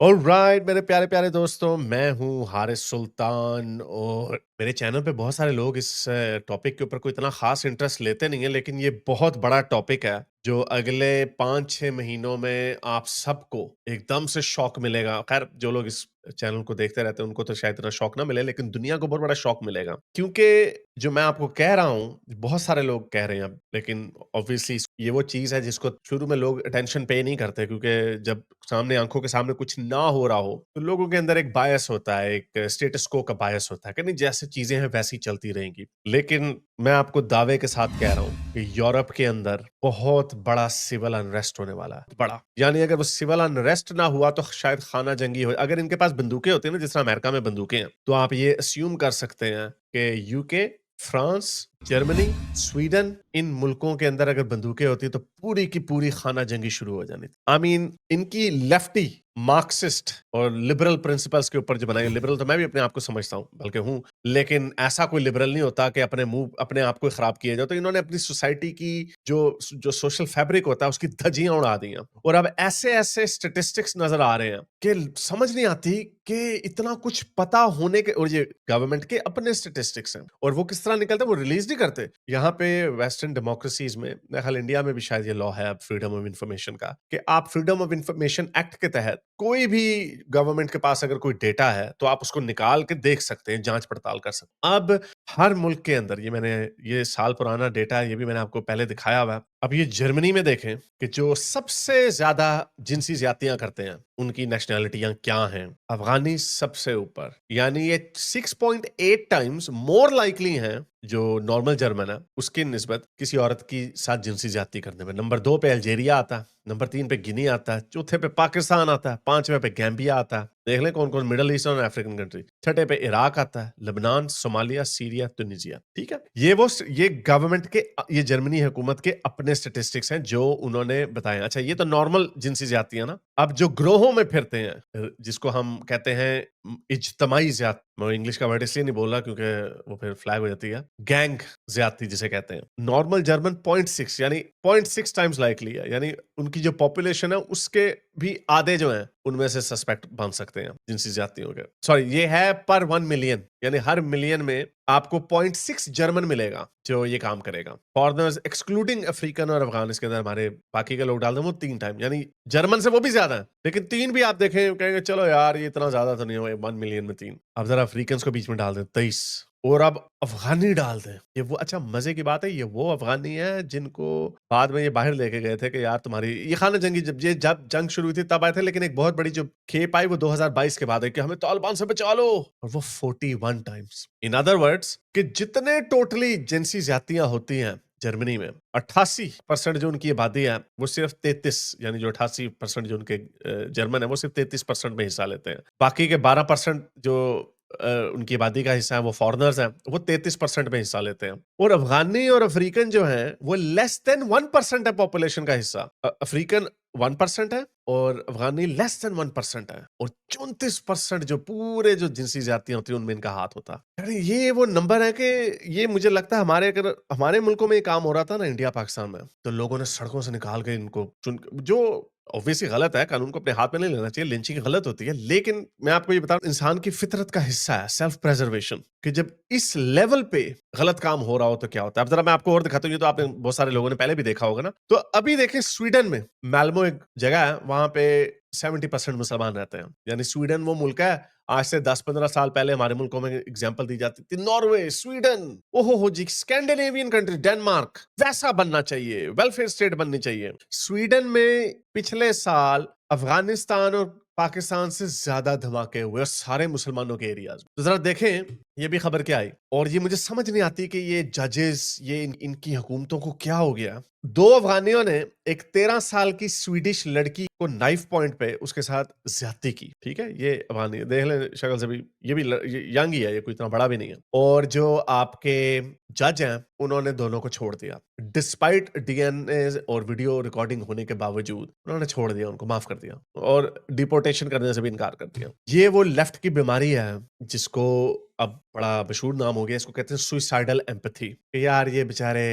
Alright मेरे प्यारे प्यारे दोस्तों, मैं हूँ हारिस सुल्तान और मेरे चैनल पे बहुत सारे लोग इस टॉपिक के ऊपर कोई इतना खास इंटरेस्ट लेते नहीं है, लेकिन ये बहुत बड़ा टॉपिक है जो अगले 5-6 महीनों में आप सबको एकदम से शॉक मिलेगा। खैर, जो लोग इस चैनल को देखते रहते हैं उनको तो शायद इतना शॉक ना मिले, लेकिन दुनिया को बहुत बड़ा शॉक मिलेगा, क्योंकि जो मैं आपको कह रहा हूँ बहुत सारे लोग कह रहे हैं अब, लेकिन ऑब्वियसली ये वो चीज है जिसको शुरू में लोग अटेंशन पे नहीं करते, क्योंकि जब सामने आंखों के सामने कुछ ना हो रहा हो तो लोगों के अंदर एक बायस होता है, एक स्टेटस को का बायस होता है कि नहीं, जैसे चीजें हैं वैसी चलती रहेंगी। लेकिन मैं आपको दावे के साथ कह रहा हूँ कि यूरोप के अंदर बहुत बड़ा सिविल अनरेस्ट होने वाला है, बड़ा। यानी अगर वो सिविल अनरेस्ट ना हुआ तो शायद खाना जंगी हो। अगर इनके पास बंदूकें होती है ना, जिस तरह अमेरिका में बंदूकें हैं, तो आप ये अस्यूम कर सकते हैं कि यूके, फ्रांस, जर्मनी, स्वीडन, इन मुल्कों के अंदर अगर बंदूकें होती तो पूरी की पूरी खाना जंगी शुरू हो जानी थी। आई मीन, इनकी लेफ्टी मार्क्सिस्ट और लिबरल प्रिंसिपल्स के ऊपर जो बनाए, लिबरल तो मैं भी अपने आप को समझता हूँ, बल्कि हूँ, लेकिन ऐसा कोई लिबरल नहीं होता कि अपने मुंह अपने आप को खराब किया जाए। तो इन्होंने अपनी सोसाइटी की जो जो सोशल फैब्रिक होता है उसकी धज्जियां उड़ा दी हैं, और अब ऐसे ऐसे स्टेटिस्टिक्स नजर आ रहे हैं कि समझ नहीं आती कि इतना कुछ पता होने के, और ये गवर्नमेंट के अपने स्टेटिस्टिक्स हैं और वो किस तरह निकलते हैं, वो रिलीज नहीं करते। यहाँ पे वेस्टर्न डेमोक्रेसीज में, मेरे ख्याल इंडिया में भी शायद ये लॉ है अब फ्रीडम ऑफ इंफॉर्मेशन का, कि आप फ्रीडम ऑफ इंफॉर्मेशन एक्ट के तहत कोई भी गवर्नमेंट के पास अगर कोई डेटा है तो आप उसको निकाल के देख सकते हैं, जांच पड़ताल कर सकते हैं। अब हर मुल्क के अंदर, ये साल पुराना डेटा है, ये भी मैंने आपको पहले दिखाया हुआ है। अब ये जर्मनी में देखें कि जो सबसे ज्यादा जिनसी ज्यादतियां करते हैं उनकी नेशनैलिटियां क्या हैं। अफगानी सबसे ऊपर, यानी ये 6.8 टाइम्स मोर लाइकली हैं जो नॉर्मल जर्मन है उसकी निस्बत किसी औरत की साथ जिनसी ज्यादती करने में। नंबर 2 पे अल्जीरिया आता है, नंबर 3 पे गिनी आता है, चौथे पे पाकिस्तान आता है, 5वें पे गैम्बिया आता है। देख लें कौन कौन, मिडल ईस्टर्न और अफ्रीकन कंट्री। छठे पे इराक आता है, लेबनान, सोमालिया, सीरिया, तुनिसिया। ठीक है, ये गवर्नमेंट के, ये जर्मनी हुकूमत के अपने स्टेटिस्टिक्स हैं जो उन्होंने बताए। अच्छा, ये तो नॉर्मल जिनसी ज्यादती है ना। अब जो ग्रोहों में फिरते हैं, जिसको हम कहते हैं इज्तमाई ज्यादती, मैं इंग्लिश का वर्ड इसलिए नहीं बोल रहा क्योंकि वो फिर फ्लैग हो जाती है, गैंग ज्यादती जिसे कहते हैं। नॉर्मल जर्मन 0.6, यानी 0.6 टाइम्स लाइकली है, यानी उनकी जो पॉपुलेशन है उसके भी आधे जो हैं उनमें से सस्पेक्ट बन सकते हैं जिनसी ज्यादतियों के। सॉरी, ये है पर 1 मिलियन, यानी हर मिलियन में आपको 0.6 जर्मन मिलेगा जो ये काम करेगा। फॉरनर्स एक्सक्लूडिंग अफ्रीकन और अफगान, इसके अंदर हमारे बाकी के लोग डाल दें वो 3 टाइम, यानी जर्मन से वो भी ज्यादा है, लेकिन 3 भी आप देखें कहेंगे चलो यार ये इतना ज्यादा तो नहीं हो, 1 मिलियन में 3। अब जरा अफ्रीकन को बीच में डाल दें 23, और अब अफगानी डाल दें। ये वो, अच्छा मजे की बात है, ये वो अफगानी है जिनको बाद में ये बाहर लेके गए थे कि यार तुम्हारी ये खाना जंगी, जब जंग शुरू हुई थी तब आए थे, लेकिन एक बहुत बड़ी जो खेप आई वो 2022 के बाद है कि हमें तालिबान से बचा लो, और वो 41 टाइम्स। इन अदर वर्ड्स कि जितने टोटली जिनसी ज्यादतियां होती हैं जर्मनी में, 88% जो उनकी आबादी है वो सिर्फ 33, यानी जो 88% जो उनके जर्मन है वो सिर्फ 33% में हिस्सा लेते हैं। बाकी के 12% जो उनकी आबादी का हिस्सा है, वो फॉरेनर्स हैं, वो 33% में हिस्सा लेते हैं। और अफगानी और अफ्रीकन जो हैं वो लेस देन 1% है पॉपुलेशन का हिस्सा। अफ्रीकन 1% है और अफगानी लेस देन 1% है, और 34% जो पूरे जो जिनसी जातियां होती हैं उनमें इनका हाथ होता है। अरे ये वो नंबर है कि ये मुझे लगता है अगर हमारे मुल्कों में ये काम हो रहा था ना, इंडिया पाकिस्तान में, तो लोगों ने सड़कों से निकाल के इनको जो ऑब्वियसली गलत है, कानून को अपने हाथ में नहीं लेना चाहिए, लिंचिंग गलत होती है, लेकिन मैं आपको ये बता रहा हूं इंसान की फितरत का हिस्सा है सेल्फ प्रेजर्वेशन, कि जब इस लेवल पे गलत काम हो रहा हो तो क्या होता है। अब जरा मैं आपको और दिखाता हूँ, ये तो आपने बहुत सारे लोगों ने पहले भी देखा होगा ना। तो अभी देखें स्वीडन में मैल्मो एक जगह है, वहां पे 70% मुसलमान रहते हैं, यानी स्वीडन वो मुल्क है, आज से 10-15 साल पहले हमारे मुल्कों में एग्जांपल दी जाती थी, नॉर्वे, स्वीडन, ओहो हो जी, स्कैंडिनेवियन कंट्री, डेनमार्क, वैसा बनना चाहिए, वेलफेयर स्टेट बननी चाहिए। स्वीडन में पिछले साल अफगानिस्तान और पाकिस्तान से ज्यादा धमाके हुए, और सारे मुसलमानों के एरियाज में। तो जरा देखें ये भी खबर क्या आई, और ये मुझे समझ नहीं आती कि ये जजेस, ये इनकी हुकूमतों को क्या हो गया। 2 अफगानियों ने एक 13 साल की स्वीडिश लड़की को नाइफ पॉइंट पे उसके साथ ज्यादती की। ठीक है, ये अफगानी, देख ले शक्ल से भी ये भी ये यंग ही है, ये कोई इतना बड़ा भी नहीं है। और जो आपके जज हैं उन्होंने दोनों को छोड़ दिया, डिस्पाइट डीएनए और वीडियो रिकॉर्डिंग होने के बावजूद उन्होंने छोड़ दिया, उनको माफ कर दिया और डिपोर्टेशन करने से भी इनकार कर दिया। ये वो लेफ्ट की बीमारी है जिसको अब बड़ा मशहूर नाम हो गया, इसको कहते हैं सुइसाइडल एम्पैथी। कि यार ये बेचारे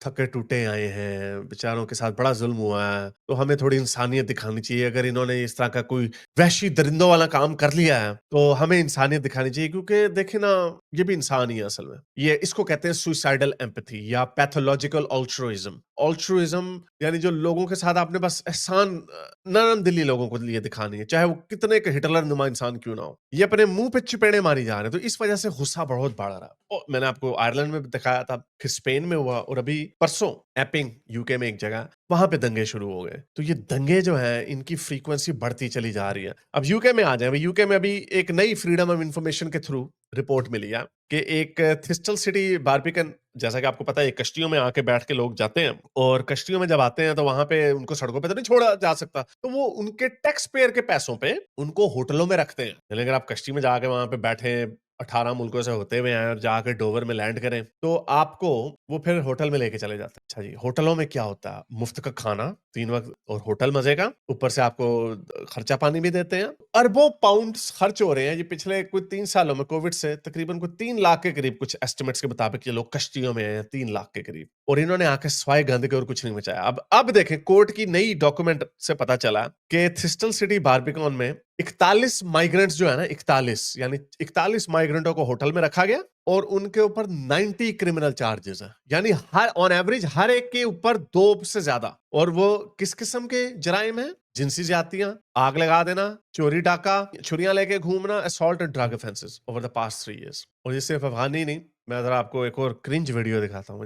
थके-टूटे आए हैं, बेचारों के साथ बड़ा ज़ुल्म हुआ है, तो हमें थोड़ी इंसानियत दिखानी चाहिए। अगर इन्होंने इस तरह का कोई वहशी दरिंदों वाला काम कर लिया है, तो हमें इंसानियत दिखानी चाहिए, क्योंकि देखिए ना, ये भी इंसान ही है असल में। ये इसको कहते हैं सुइसाइडल एम्पैथी या पैथोलॉजिकल अल्ट्रुइज़्म। अल्ट्रुइज़्म यानी जो लोगों के साथ आपने बस एहसान नरम दिली लोगों को लिए दिखानी है, चाहे वो कितने के हिटलर नुमा इंसान क्यों ना हो। ये अपने मुँह पे चपेड़े मारी जा रहे हैं, तो इस वजह से गुस्सा बहुत बढ़ रहा है। मैंने आपको आयरलैंड में भी दिखाया था, फिर स्पेन में हुआ और अभी परसों एपिंग यूके में एक जगह, वहाँ पे दंगे शुरू हो गए। तो ये दंगे जो हैं, इनकी फ्रीक्वेंसी बढ़ती चली जा रही है। अब यूके में आ जाएँ, अभी यूके में अभी एक नई फ्रीडम ऑफ इन्फॉर्मेशन के थ्रू रिपोर्ट मिली है कि एक थिस्टल सिटी बार्बिकन, जैसा कि आपको पता है, कश्तियों में आके बैठ के लोग जाते हैं और कश्तियों में जब आते हैं तो वहाँ पे उनको सड़कों पे तो नहीं छोड़ा जा सकता। तो वो उनके टैक्स पेयर के पैसों पे उनको होटलों में रखते हैं। यानी अगर आप कश्ती में जाके वहाँ पे बैठे 18 मुल्कों से होते हुए आएँ और जाके डोवर में लैंड करें, तो आपको वो फिर होटल में लेके चले जाते हैं। अच्छा जी, होटलों में क्या होता है? मुफ्त का खाना 3 वक़्त और होटल मज़े का, ऊपर से आपको खर्चा पानी भी देते हैं। अरबों पाउंड्स खर्च हो रहे हैं। ये पिछले कोई 3 सालों में कोविड से तकरीबन कोई 3 लाख के करीब, कुछ एस्टिमेट्स के मुताबिक, ये लोग कश्तियों में हैं, 3 लाख के करीब। और इन्होंने आके सिवाय गंद के और कुछ नहीं बचाया। अब देखें, कोर्ट की नई डॉक्यूमेंट से पता चला कि थिस्टल सिटी बार्बिकन में 41 माइग्रेंट्स जो है ना, 41 यानी 41 माइग्रेंटों को होटल में रखा गया और उनके ऊपर 90 क्रिमिनल चार्जेस हैं। यानी हर ऑन एवरेज हर एक के ऊपर 2 से ज्यादा। और वो किस किस्म के जराइम हैं? जिनसी ज्यादतियां, आग लगा देना, चोरी डाका, छुरियां लेके घूमना, assault and drug offences over the past 3 years. और ये सिर्फ अफगानी नहीं, मैं जरा आपको एक और क्रिंज वीडियो दिखाता हूँ।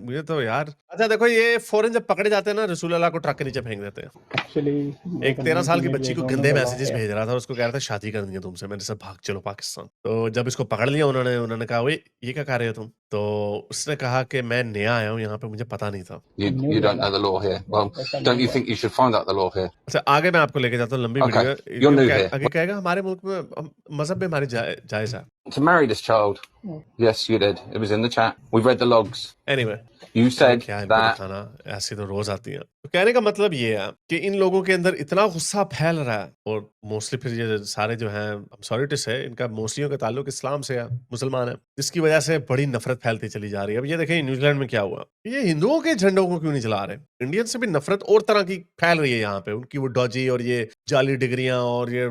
मुझे तो यार, अच्छा देखो, ये फौरन जब पकड़े जाते हैं ना, रसूल अल्लाह को ट्रक के नीचे फेंक देते हैं। Actually, like एक a 13 साल की बच्ची को 19-year-old गंदे on the law messages here. भेज रहा था और उसको कह रहा था शादी करनी है तुमसे, मैंने सब भाग चलो पाकिस्तान। तो जब इसको पकड़ लिया उन्होंने कहा, "ओए, ये क्या कर रहे हो तुम?" तो उसने कहा कि मैं नया आया हूँ यहाँ पे, मुझे पता नहीं था। You don't know the law here. Well, don't you think you should find out the law here? अच्छा, आगे मैं आपको लेके जाता हूँ, लंबी वीडियो Okay, है। you're ये new क्या here. आगे कहेगा, हमारे मुल्क में मज़हब में हमारी जायज़ है। To marry this child, yes, you did. It was in the chat. We've read the logs. Anyway You अरे said क्या इनको that दिखाना, ऐसी तो रोज आती हैं। तो कहने का मतलब ये है कि इन लोगों के अंदर इतना गुस्सा फैल रहा है और मोस्टली फिर ये सारे जो हैं, आई एम सॉरी टू से, इनका मोस्टलियों का ताल्लुक इस्लाम से है, मुसलमान है, जिसकी वजह से बड़ी नफरत फैलती चली जा रही है। अब ये देखें न्यूजीलैंड में क्या हुआ, ये हिंदुओं के झंडों को क्यों नहीं जला रहे? इंडियन से भी नफरत और तरह की फैल रही है यहाँ पे, उनकी वो डॉजी और ये जाली डिग्रियां और ये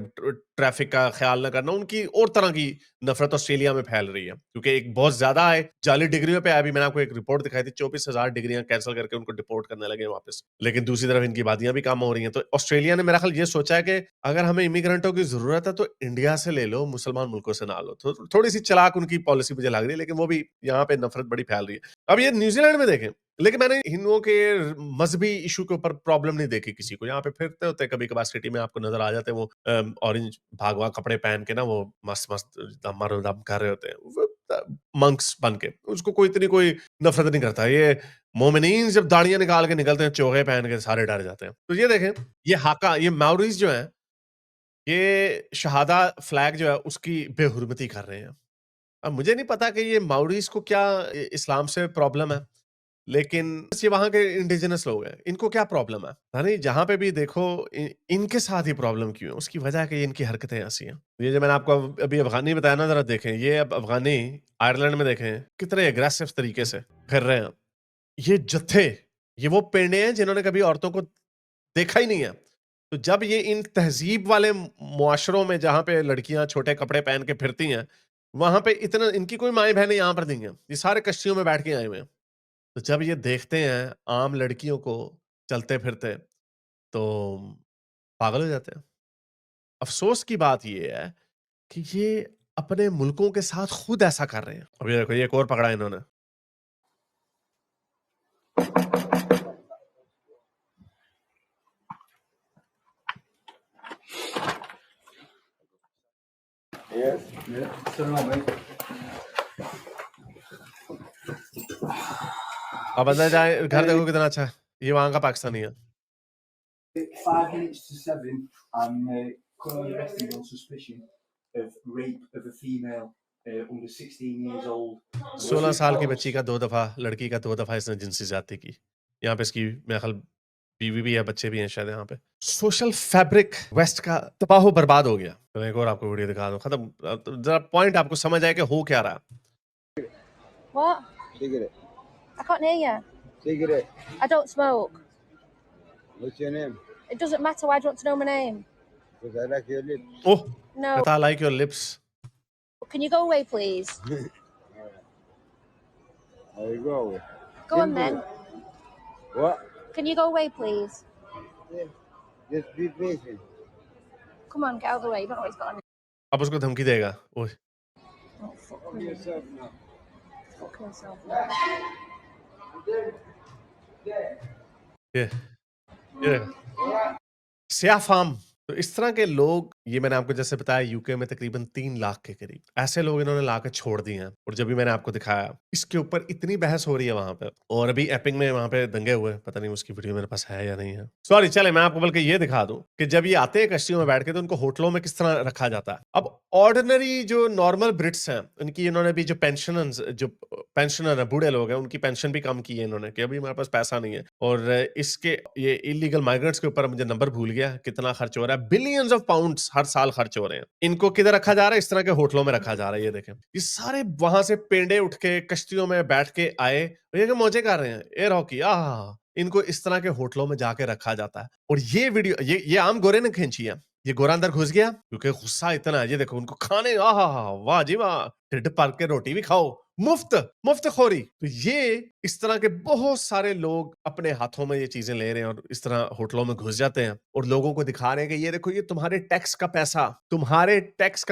ट्रैफिक का ख्याल न करना, उनकी और तरह की नफरत ऑस्ट्रेलिया में फैल रही है, क्योंकि एक बहुत ज्यादा है जाली डिग्रियों पे। अभी मैंने आपको एक रिपोर्ट दिखाई थी, 24,000 डिग्रियां कैंसिल करके उनको डिपोर्ट करने लगे वापस। लेकिन दूसरी तरफ इनकी बादियां भी कम हो रही हैं। तो ऑस्ट्रेलिया ने मेरा ख्याल ये सोचा है कि अगर हमें इमिग्रेंटों की जरूरत है तो इंडिया से ले लो, मुसलमान मुल्कों से ना लो। तो थोड़ी सी चालाक उनकी पॉलिसी मुझे लग रही है, लेकिन वो भी यहाँ पे नफरत बड़ी फैल रही है। अब ये न्यूजीलैंड में देखें, लेकिन मैंने हिंदुओं के मजहबी इशू के ऊपर प्रॉब्लम नहीं देखी किसी को। यहाँ पे फिरते होते कभी कभार सिटी में आपको नजर आ जाते हैं वो ऑरेंज भागवा कपड़े पहन के ना, वो मस्त मस्त दम कर रहे होते हैं मंक्स बन के। उसको कोई इतनी कोई नफरत नहीं करता। ये मोमिनीन जब दाढ़ियां निकाल के निकलते हैं चोगे पहन के, सारे डर जाते हैं। तो ये देखें, ये हाका, ये माउरीज जो है, ये शहादा फ्लैग जो है उसकी बेहुरमती कर रहे हैं। अब मुझे नहीं पता कि ये माउरीज को क्या इस्लाम से प्रॉब्लम है, लेकिन ये वहाँ के इंडिजिनस लोग हैं, इनको क्या प्रॉब्लम है? यानी जहाँ पे भी देखो इनके साथ ही प्रॉब्लम क्यों है? उसकी वजह है कि इनकी हरकतें ऐसी हैं। ये जो मैंने आपको अभी अफ़गानी बताया ना, ज़रा देखें, ये अब अफ़गानी आयरलैंड में देखें, कितने एग्रेसिव तरीके से फिर रहे हैं। ये जत्थे, ये वो पेड़े हैं जिन्होंने कभी औरतों को देखा ही नहीं है। तो जब ये इन तहज़ीब वाले मुआशरों में, जहाँ पे लड़कियाँ छोटे कपड़े पहन के फिरती हैं, वहाँ पे इतना इनकी कोई माएँ-बहनें यहाँ पर नहीं हैं। ये सारे कश्तियों में बैठ के आए हुए हैं। तो जब ये देखते हैं आम लड़कियों को चलते-फिरते, तो पागल हो जाते हैं। अफ़सोस की बात ये है कि ये अपने मुल्कों के साथ खुद ऐसा कर रहे हैं। अब ये देखो, ये एक और पकड़ा इन्होंने। Yes. Yeah. So no, mate. अब अंदर जाए, घर देखो कितना अच्छा है। ये वहाँ का पाकिस्तानी है। 5 minutes to 7, I'm currently arrested on suspicion of rape of a female under 16 years old. 16 साल की बच्ची का 2 दफ़ा, लड़की का 2 दफ़ा इसने जिनसी ज़्यादती की। यहाँ पे इसकी मेरा ख़्याल बीवी भी है, बच्चे भी हैं शायद यहाँ पे। सोशल फैब्रिक वेस्ट का तबाह बर्बाद हो गया। तो एक और आपको वीडियो दिखा दूं, खत्म। जरा पॉइंट आपको समझ आए कि हो क्या रहा है। What? Cigarette. I can't hear you. Cigarette. I don't smoke. What's your name? It doesn't matter. Why do you want to know my name? Because I like your lips. Oh, No. कहता I like your lips. Can you go away, please? There you go. Go on then. What? Can you go away, please? Yeah. Just be patient. Come on, get out of the way. You don't know what he's got on. अब उसको धमकी देगा। ओह, Oh, fuck Calm me. yourself now. Fuck yourself. ये स्याह farm. तो इस तरह के लोग, ये मैंने आपको जैसे बताया, यूके में तकरीबन 3 लाख के करीब ऐसे लोग इन्होंने लाकर छोड़ दिए हैं। और जब भी मैंने आपको दिखाया, इसके ऊपर इतनी बहस हो रही है वहां पे, और अभी एपिंग में वहां पे दंगे हुए, पता नहीं उसकी वीडियो मेरे पास है या नहीं है। सॉरी, चले मैं आपको बल्कि ये दिखा दूं कि जब ये आते हैं कश्तियों में बैठ के, तो उनको होटलों में किस तरह रखा जाता है। अब ऑर्डिनरी जो नॉर्मल ब्रिट्स हैं, उनकी इन्होंने भी जो पेंशनर है, बूढ़े लोग हैं, उनकी पेंशन भी कम की है इन्होंने, कि अभी हमारे पास पैसा नहीं है। और इसके ये इलीगल माइग्रेंट्स के ऊपर मुझे नंबर भूल गया कितना खर्च हो रहा है, बिलियंस ऑफ पाउंड्स हर साल खर्च हो रहे हैं। इनको किधर रखा जा रहा है? इस तरह के होटलों में रखा जा रहा है। ये देखें, ये सारे वहां से पेंडे उठ के कश्तियों में बैठ के आए, और ये मौजे कर रहे हैं, एयर हॉकी। इनको इस तरह के होटलों में जाके रखा जाता है। और ये वीडियो ये आम गोरे ने खींची है। ये गोरा अंदर घुस गया क्योंकि गुस्सा इतना है। ये देखो उनको खाने, वाह जी वाह, ढिड भर के रोटी भी खाओ, मुफ्त खोरी। तो ये इस तरह के बहुत सारे लोग अपने हाथों में ये चीजें ले रहे हैं और इस तरह होटलों में घुस जाते हैं और लोगों को दिखा रहे हैं कि ये देखो, ये तुम्हारे टैक्स का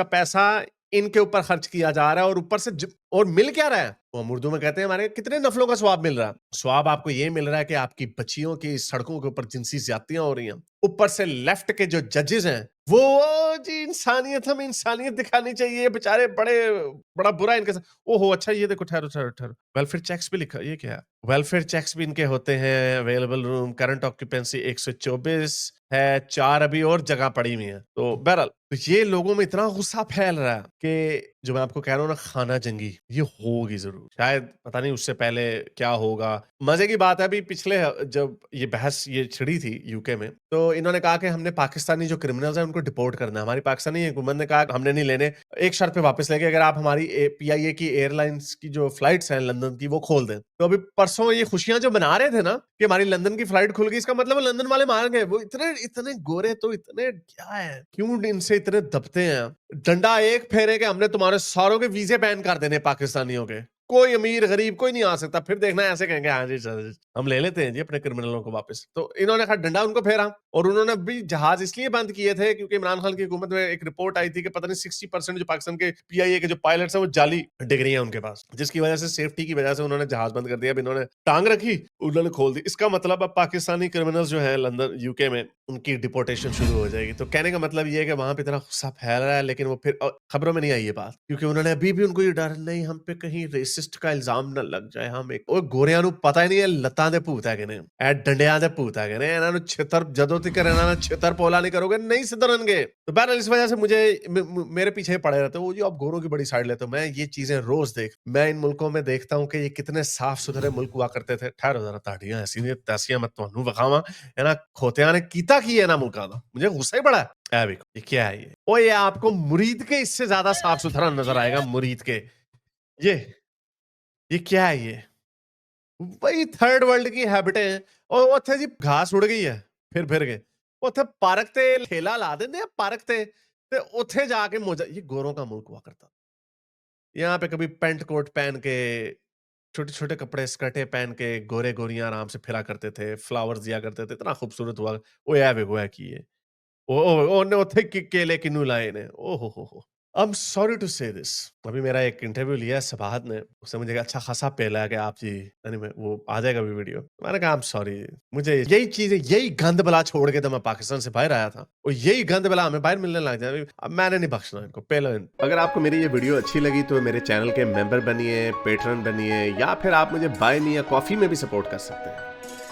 पैसा इनके ऊपर खर्च किया जा रहा है। और ऊपर से और मिल क्या रहा है? वो हम उर्दू में कहते हैं, हमारे कितने नफलों का स्वाब मिल रहा है। स्वाब आपको ये मिल रहा है कि आपकी बच्चियों की सड़कों के ऊपर जिनसी ज्यादतियां हो रही हैं। ऊपर से लेफ्ट के जो जजेस हैं, वो जी इंसानियत, हमें इंसानियत दिखानी चाहिए, बेचारे बड़ा बुरा इनके साथ। ओहो, अच्छा, ये देखो, ठहरो, वेलफेयर चेक्स भी लिखा। ये क्या है? वेलफेयर चेक्स भी इनके होते हैं। अवेलेबल रूम, करंट ऑक्यूपेंसी 124 है, 4 अभी और जगह पड़ी हुई है। तो बहरहाल, तो ये लोगों में इतना गुस्सा फैल रहा है कि जो मैं आपको कह रहा हूँ ना, खाना जंगी ये होगी जरूर। शायद पता नहीं उससे पहले क्या होगा। मजे की बात है, अभी पिछले जब ये बहस ये छिड़ी थी यूके में, तो इन्होंने कहा कि हमने पाकिस्तानी जो क्रिमिनल्स हैं उनको डिपोर्ट करना है। हमारी पाकिस्तानी हुकूमत ने कहा हमने नहीं लेने, एक शर्त पे वापस लेंगे, अगर आप हमारी PIA की एयरलाइंस की जो फ्लाइट्स हैं लंदन की, वो खोल दें। तो अभी परसों ये खुशियां जो मना रहे थे ना कि हमारी लंदन की फ्लाइट खुल गई, इसका मतलब लंदन वाले मार गए। वो इतने गोरे, तो इतने क्या है, क्यों इनसे इतने दबते हैं? डंडा एक फेरे के हमने तुम्हारे सारों के वीजे बैन कर देने पाकिस्तानियों के। कोई अमीर गरीब कोई नहीं आ सकता। फिर देखना ऐसे कहेंगे हाँ जी सर, हम ले लेते हैं जी अपने क्रिमिनलों को वापस। तो इन्होंने कहा डंडा उनको फेरा। और उन्होंने भी जहाज इसलिए बंद किए थे क्योंकि इमरान खान की हुकूमत में एक रिपोर्ट आई थी कि पता नहीं 60% जो पाकिस्तान के PIA के जो पायलट्स हैं वो जाली डिग्री है उनके पास, जिसकी वजह से सेफ्टी की वजह से उन्होंने जहाज बंद कर दिया। अब इन्होंने टांग रखी, उन्होंने खोल दी। इसका मतलब अब पाकिस्तानी क्रिमिनल्स जो है लंदन यूके में, उनकी डिपोर्टेशन शुरू हो जाएगी। तो कहने का मतलब ये है कि वहां पे इतना गुस्सा फैल रहा है, लेकिन वो फिर खबरों में नहीं आई ये बात, क्योंकि उन्होंने अभी भी उनको ये डर नहीं, हम पे कहीं रेसिस्ट का इल्जाम न लग जाए। हम एक गोरियां ਨੂੰ पता ही नहीं है लत्तां दे भूत है ने, ए डंडियां दे भूत है ने, इन्हां ਨੂੰ ਛਿੱਤਰ ਜਦੋਂ तक इन्हां ने छितर पोला नहीं करोगे नहीं सुधरनगे। तो बहरहाल इस वजह से मेरे पीछे पड़े रहते हो जी, आप गोरों की बड़ी साइड लेते हो। मैं ये चीजें रोज मैं इन मुल्कों में देखता हूँ कि ये कितने साफ सुथरे मुल्क हुआ करते थे। ठहरो जरा, ताड़ियां ऐसी नहीं तैसियां मैं ਤੁਹਾਨੂੰ ਵਿਖਾਵਾਂ ਇਹਨਾਂ खोतियां ने कीता की है ना मुल्कों का, मुझे गुस्सा ही बड़ा है। ये क्या है ये? ओ ये आपको मुरीद के इससे ज्यादा साफ सुथरा नजर आएगा, मुरीद के। ये क्या है? ये वही थर्ड वर्ल्ड की हैबिटें हैं। और उत्थे जी घास उड़ गई है फिर के उत्थे पार्क ते ठेला ला देंगे, पार्क ते उत्थे जाके मौजा। ये गोरों का मुल्क हुआ करता। यहाँ पे कभी पेंट कोट पहन के, छोटे छोटे कपड़े स्कर्टे पहन के गोरे गोरियां आराम से फिरा करते थे, फ्लावर्स दिया करते थे, इतना खूबसूरत हुआ। ओ या वे की ये ओ ने उत्थे केले किन्नू लाए ने। ओहो हो। आई एम सॉरी टू से दिस। अभी मेरा एक इंटरव्यू लिया सबाहत ने, उसने मुझे अच्छा खासा पेला कि आप जी वो आ जाएगा भी वीडियो। मैंने कहा आई एम सॉरी, मुझे यही चीजें, यही गंद बला छोड़ के तो मैं पाकिस्तान से बाहर आया था, और यही गंद बला हमें बाहर मिलने लग जाए। अब मैंने नहीं बख्शना इनको, पेलो इन। अगर आपको मेरी ये वीडियो अच्छी लगी तो मेरे चैनल के मेंबर बनिए, पेट्रन बनिए, या फिर आप मुझे बाय मी या कॉफी में भी सपोर्ट कर सकते हैं।